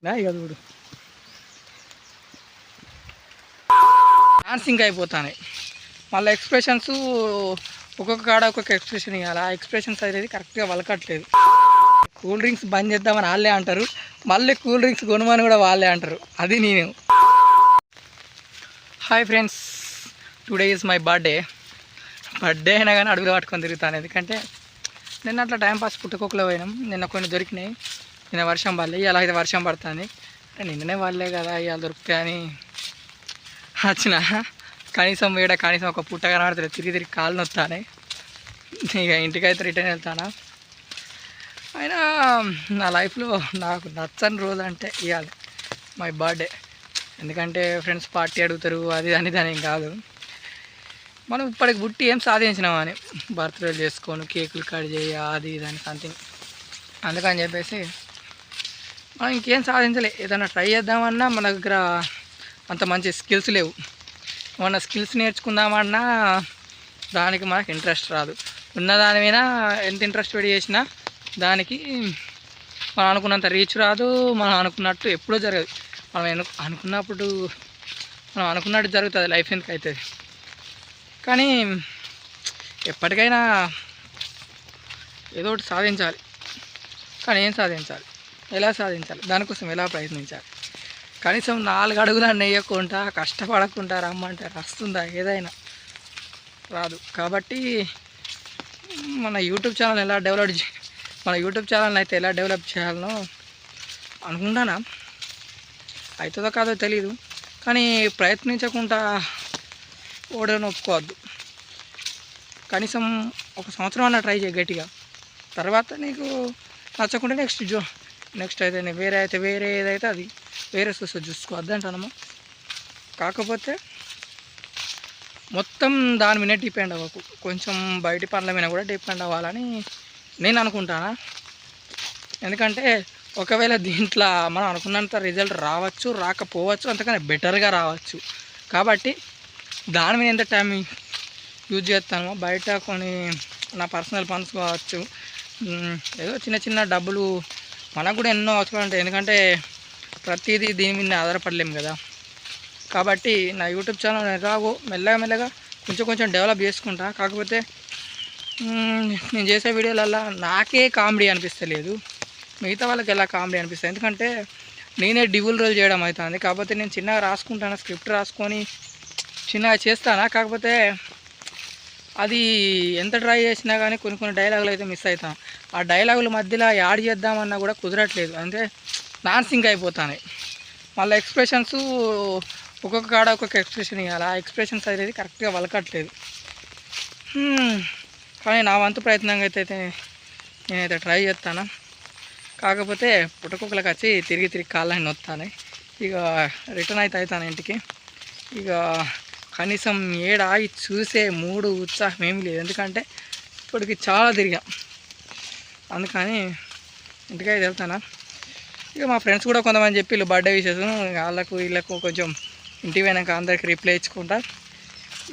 ఇక చూడు డాన్సింగ్ అయిపోతాయి. మళ్ళీ ఎక్స్ప్రెషన్స్ ఒక్కొక్క కాడ ఒక్కొక్క ఎక్స్ప్రెషన్ ఇవ్వాలి. ఆ ఎక్స్ప్రెషన్స్ అనేది కరెక్ట్గా వలకట్లేదు. కూల్ డ్రింక్స్ బంద్ చేద్దామని వాళ్ళే అంటారు, మళ్ళీ కూల్ డ్రింక్స్ కొనమని కూడా వాళ్ళే అంటారు. అది నేను. Hi friends, today is my birthday అయినా కానీ అడుగులు పట్టుకొని తిరుగుతాను. ఎందుకంటే నిన్న అట్లా టైంపాస్ పుట్టుకోకలో పోయినాం. నిన్న కొన్ని దొరికినాయి. నిన్న వర్షం పడలే, ఇలా అయితే వర్షం పడుతుంది. నిన్ననే వాళ్ళే కదా ఇవాళ దొరుకుతాయని వచ్చిన. కనీసం ఒక పుట్ట కనబడుతుంది. తిరిగి కాళ్ళు నొత్తానే. ఇక ఇంటికైతే రిటర్న్ వెళ్తానా. అయినా నా లైఫ్లో నాకు నచ్చని రోజు అంటే ఇవ్వాలి మై బర్త్డే. ఎందుకంటే ఫ్రెండ్స్ పార్టీ అడుగుతారు, అది అని దాని ఏం కాదు. మనం ఇప్పటికి పుట్టి ఏం సాధించినామా అని బర్త్డేలు చేసుకొని కేకులు కట్ చేయ అది ఇదని సంథింగ్. అందుకని చెప్పేసి మనం ఇంకేం సాధించలే. ఏదైనా ట్రై చేద్దామన్నా మన దగ్గర అంత మంచి స్కిల్స్ లేవు. ఏమన్నా స్కిల్స్ నేర్చుకుందామన్నా దానికి మనకు ఇంట్రెస్ట్ రాదు. ఉన్నదాని మీద ఎంత ఇంట్రెస్ట్ పెట్టి చేసినా దానికి మనం అనుకున్నంత రీచ్ రాదు. మనం అనుకున్నట్టు ఎప్పుడూ జరగదు. మనం అనుకున్నట్టు జరుగుతుంది లైఫ్ ఎందుకు అవుతుంది. కానీ ఎప్పటికైనా ఏదో ఒకటి సాధించాలి. కానీ ఏం సాధించాలి, ఎలా సాధించాలి, దానికోసం ఎలా ప్రయత్నించాలి. కనీసం 4 అడుగులు వేయకుండా కష్టపడకుండా రమ్మంటే వస్తుందా? ఏదైనా రాదు. కాబట్టి మన యూట్యూబ్ ఛానల్ అయితే ఎలా డెవలప్ చేయాలనో అనుకుంటానా. అవుతుందో కాదో తెలీదు. కానీ ప్రయత్నించకుండా ఓడని ఒప్పుకోవద్దు. కనీసం 1 సంవత్సరం అన్న ట్రై చేయి గట్టిగా. తర్వాత నీకు నచ్చకుంటే నెక్స్ట్ అయితే వేరే ఏదైతే అది వేరే చూసుకోవద్దు అంటానమ్మా. కాకపోతే మొత్తం దాని మీద డిపెండ్ అవ్వకు. కొంచెం బయటి పనుల మీద కూడా డిపెండ్ అవ్వాలని నేను అనుకుంటానా. ఎందుకంటే ఒకవేళ దీంట్లో మనం అనుకున్నంత రిజల్ట్ రావచ్చు, రాకపోవచ్చు, అంతకన్నా బెటర్గా రావచ్చు. కాబట్టి దాని మీద ఎంత టైం యూజ్ చేస్తాను. బయట కొన్ని నా పర్సనల్ ఫండ్స్ కావచ్చు, ఏదో చిన్న డబ్బులు మనకు కూడా ఎన్నో అవసరం ఉంటాయి. ఎందుకంటే ప్రతిదీ దీని మీద ఆధారపడలేము కదా. కాబట్టి నా యూట్యూబ్ ఛానల్ ఎలాగో మెల్లగా కొంచెం డెవలప్ చేసుకుంటా. కాకపోతే నేను చేసే వీడియోలల్లో నాకే కామెడీ అనిపిస్తలేదు, మిగతా వాళ్ళకి ఎలా కామెడీ అనిపిస్తుంది. ఎందుకంటే నేనే డిబుల్ రోల్ చేయడం అవుతుంది. కాకపోతే నేను చిన్నగా రాసుకుంటాను, స్క్రిప్ట్ రాసుకొని చిన్నగా చేస్తానా. కాకపోతే అది ఎంత ట్రై చేసినా కానీ కొన్ని డైలాగులు అయితే మిస్ అవుతాను. ఆ డైలాగుల మధ్యలో యాడ్ చేద్దామన్నా కూడా కుదరట్లేదు. అంటే డాన్సింగ్ అయిపోతాయి. మళ్ళీ ఎక్స్ప్రెషన్స్ ఒక్కొక్క కాడ ఒక్కొక్క ఎక్స్ప్రెషన్ ఇవ్వాలి. ఆ ఎక్స్ప్రెషన్స్ అనేది కరెక్ట్గా వలకట్లేదు. కానీ నా వంతు ప్రయత్నంగా అయితే నేనైతే ట్రై చేస్తాను. కాకపోతే పుట్టకుక్కలకు వచ్చి తిరిగి కాళ్ళని నొత్తాను. ఇక రిటర్న్ అవుతాను ఇంటికి. ఇక కనీసం ఆగి చూసే మూడు ఉత్సాహం ఏమీ లేదు. ఎందుకంటే ఇప్పటికి చాలా తిరిగా. అందుకని ఇంటికైతే వెళ్తాను. ఇక మా ఫ్రెండ్స్ కూడా కొంతమంది చెప్పి బర్త్డే విషెస్ వీళ్ళకు కొంచెం ఇంటికి పోయినాక అందరికి రిప్లై ఇచ్చుకుంటా.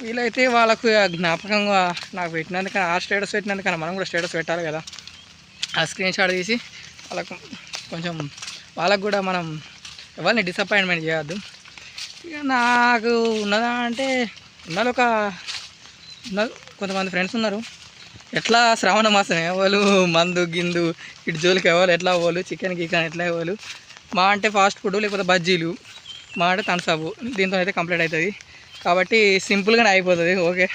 వీళ్ళైతే వాళ్ళకు జ్ఞాపకంగా నాకు పెట్టినందుకని, ఆ స్టేటస్ పెట్టినందుకని మనం కూడా స్టేటస్ పెట్టాలి కదా. ఆ స్క్రీన్ షాట్ తీసి వాళ్ళకు కూడా మనం ఎవరిని డిసప్పాయింట్మెంట్ చేయొద్దు. ఇక నాకు ఉన్నదా అంటే కొంతమంది ఫ్రెండ్స్ ఉన్నారు. ఎట్లా శ్రావణ మాసం ఎవరు మందు గిందు ఇటు జోలికి ఎవరు ఎట్లా పోలు, చికెన్ గికెన్ ఎట్లా ఇవ్వాలి. మా అంటే ఫాస్ట్ ఫుడ్, లేకపోతే బజ్జీలు, మా అంటే థమ్సప్. దీంతో అయితే కంప్లీట్ అవుతుంది. కాబట్టి సింపుల్గానే అయిపోతుంది. Okay,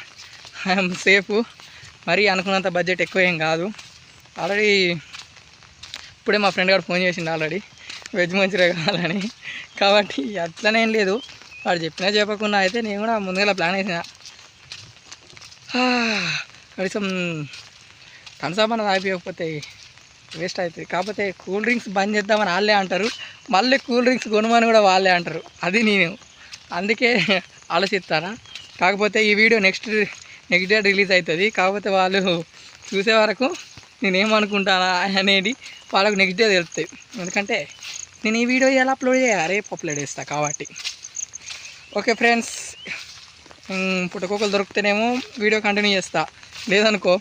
I'm safe. మరీ అనుకున్నంత బడ్జెట్ ఎక్కువ ఏం కాదు. ఆల్రెడీ ఇప్పుడే మా ఫ్రెండ్ గారు ఫోన్ చేసిండు ఆల్రెడీ వెజ్ మంచూరియా కావాలని. కాబట్టి అట్లనేం లేదు, వాడు చెప్పకుండా అయితే నేను కూడా ముందుగా ప్లాన్ వేసిన. కనీసం థమ్సప్ అనేది అయిపోకపోతే వేస్ట్ అవుతుంది. కాకపోతే కూల్ డ్రింక్స్ బంద్ చేద్దామని వాళ్ళే అంటారు, మళ్ళీ కూల్ డ్రింక్స్ కొనమని కూడా వాళ్ళే అంటారు. అది నేను. అందుకే ఆలోచిస్తాను. కాకపోతే ఈ వీడియో నెక్స్ట్ డే రిలీజ్ అవుతుంది. కాకపోతే వాళ్ళు చూసే వరకు నేనేమనుకుంటానా అనేది వాళ్ళకు నెక్స్ట్ డే తెలుస్తాయి. ఎందుకంటే నేను ఈ వీడియో ఎలా అప్లోడ్ చేయాలి, రేపు అప్లోడ్ చేస్తాను. కాబట్టి ఓకే ఫ్రెండ్స్, పుట్టకోకలు దొరికితేనేమో వీడియో కంటిన్యూ చేస్తా, లేదనుకో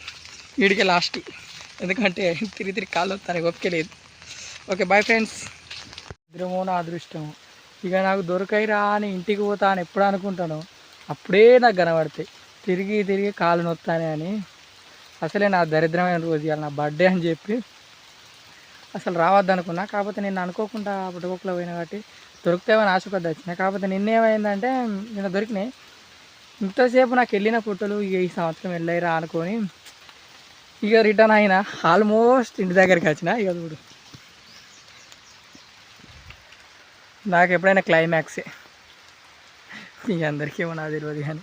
వీడికే లాస్ట్. ఎందుకంటే తిరిగి కాళ్ళు వస్తాను, ఓపిక లేదు. Okay, bye friends. అదృష్టమో నా అదృష్టము. ఇక నాకు దొరకైరా అని ఇంటికి పోతా అని ఎప్పుడు అనుకుంటానో అప్పుడే నాకు కనబడతాయి. తిరిగి తిరిగి కాళ్ళు నొత్తానే అని అసలే నా దరిద్రమైన రోజు ఇవాళ నా బర్త్డే అని చెప్పి అసలు రావద్దు అనుకున్నా. కాకపోతే నేను అనుకోకుండా పుట్టగొక్కలో పోయినా కాబట్టి దొరుకుతామని ఆశ కొద్ది వచ్చిన. కాకపోతే నిన్నేమైందంటే నిన్న దొరికినాయి. ఇంతసేపు నాకు వెళ్ళిన ఫోటోలు ఇక ఈ సంవత్సరం వెళ్ళాయిరా అనుకొని ఇక రిటర్న్ అయినా ఆల్మోస్ట్ ఇంటి దగ్గరికి వచ్చిన. ఇక చూడు నాకు ఎప్పుడైనా క్లైమాక్సే. ఇక అందరికీ ఏమో నాకు తెలియదు కానీ